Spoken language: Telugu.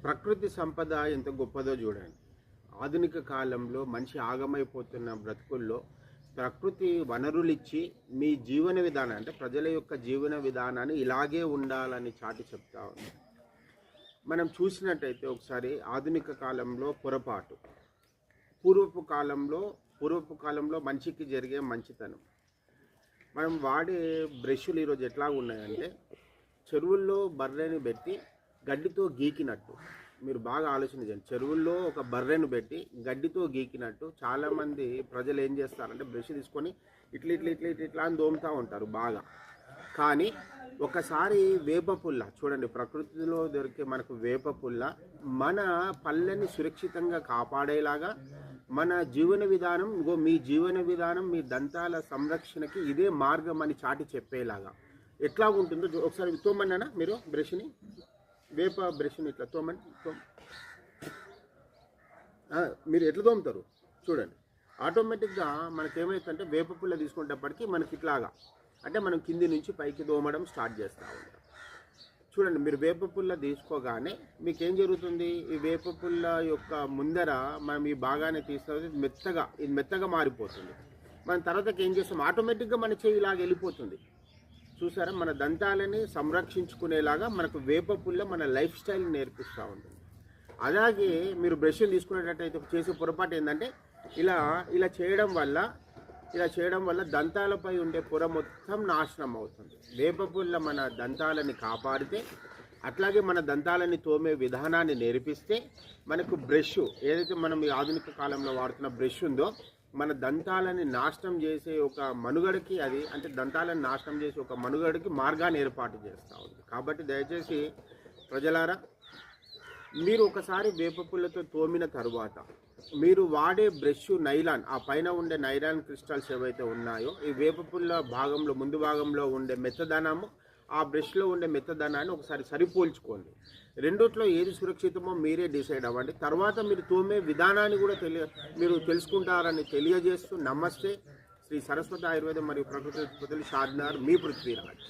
ప్రకృతి సంపద ఎంత గొప్పదో చూడండి. ఆధునిక కాలంలో మనిషి ఆగమైపోతున్న బ్రతుకుల్లో ప్రకృతి వనరులిచ్చి మీ జీవన విధానం అంటే ప్రజల యొక్క జీవన విధానాన్ని ఇలాగే ఉండాలని చాటి చెప్తా ఉంది. మనం చూసినట్టయితే ఒకసారి ఆధునిక కాలంలో పొరపాటు, పూర్వపు కాలంలో మనిషికి జరిగే మంచితనం. మనం వాడే బ్రష్లు ఈరోజు ఎట్లా ఉన్నాయంటే చెరువుల్లో బర్రెని పెట్టి గడ్డితో గీకినట్టు. మీరు బాగా ఆలోచన చేయండి. చెరువుల్లో ఒక బర్రెను పెట్టి గడ్డితో గీకినట్టు చాలామంది ప్రజలు ఏం చేస్తారంటే బ్రష్ తీసుకొని ఇట్లా అని దోముతూ ఉంటారు బాగా. కానీ ఒకసారి వేప పుల్ల చూడండి, ప్రకృతిలో దొరికే మనకు వేప పుల్ల మన పల్లెని సురక్షితంగా కాపాడేలాగా మన జీవన విధానం, మీ జీవన విధానం మీ దంతాల సంరక్షణకి ఇదే మార్గం అని చాటి చెప్పేలాగా ఎట్లా ఉంటుందో ఒకసారి తోమన్నా మీరు బ్రష్ని, వేప బ్రష్ని ఇట్లా తోమండి. మీరు ఎట్లా తోముతారు చూడండి. ఆటోమేటిక్గా మనకేమవుతుందంటే వేప పుల్ల తీసుకునేటప్పటికి మనకి ఇట్లాగా అంటే మనం కింది నుంచి పైకి దోమడం స్టార్ట్ చేస్తూ ఉంటాం. చూడండి, మీరు వేప పుల్ల తీసుకోగానే మీకేం జరుగుతుంది, ఈ వేప పుల్ల యొక్క ముందర మనం ఈ భాగాన్ని తీసుకుంటే ఇది మెత్తగా మారిపోతుంది. మన తర్వాతకి ఏం చేస్తాం, ఆటోమేటిక్గా మన చెయ్యి ఇలాగ వెళ్ళిపోతుంది. చూసారా, మన దంతాలని సంరక్షించుకునేలాగా మనకు వేప పుల్ల మన లైఫ్ స్టైల్ నేర్పిస్తూ ఉంటుంది. అలాగే మీరు బ్రష్ తీసుకునేటట్టయితే చేసే పొరపాటు ఏంటంటే ఇలా చేయడం వల్ల దంతాలపై ఉండే పొర మొత్తం నాశనం అవుతుంది. వేప పుల్ల మన దంతాలని కాపాడితే, అట్లాగే మన దంతాలని తోమే విధానాన్ని నేర్పిస్తే మనకు బ్రష్ ఏదైతే మనం ఈ ఆధునిక కాలంలో వాడుతున్న బ్రష్ ఉందో మన దంతాలని నాశనం చేసే ఒక మనుగడకి దంతాలను నాశనం చేసే ఒక మనుగడకి మార్గాన్ని ఏర్పాటు చేస్తూ ఉంది. కాబట్టి దయచేసి ప్రజలారా, మీరు ఒకసారి వేప పుల్లతో తోమిన తరువాత మీరు వాడే బ్రష్ నైలాన్, ఆ పైన ఉండే నైలాన్ క్రిస్టల్స్ ఏవైతే ఉన్నాయో ఈ వేప పుల్ల భాగంలో ముందు భాగంలో ఉండే మెత్తదనము, ఆ బ్రష్లో ఉండే మెత్తదనాన్ని ఒకసారి సరిపోల్చుకోండి. రెండిట్లో ఏది సురక్షితమో మీరే డిసైడ్ అవ్వండి. తర్వాత మీరు తోమే విధానాన్ని కూడా మీరు తెలుసుకుంటారని తెలియజేస్తూ నమస్తే. శ్రీ సరస్వతి ఆయుర్వేదం మరియు ప్రకృతి ఉత్పత్తులు షాద్నగర్, మీ పృథ్వీరాజ్.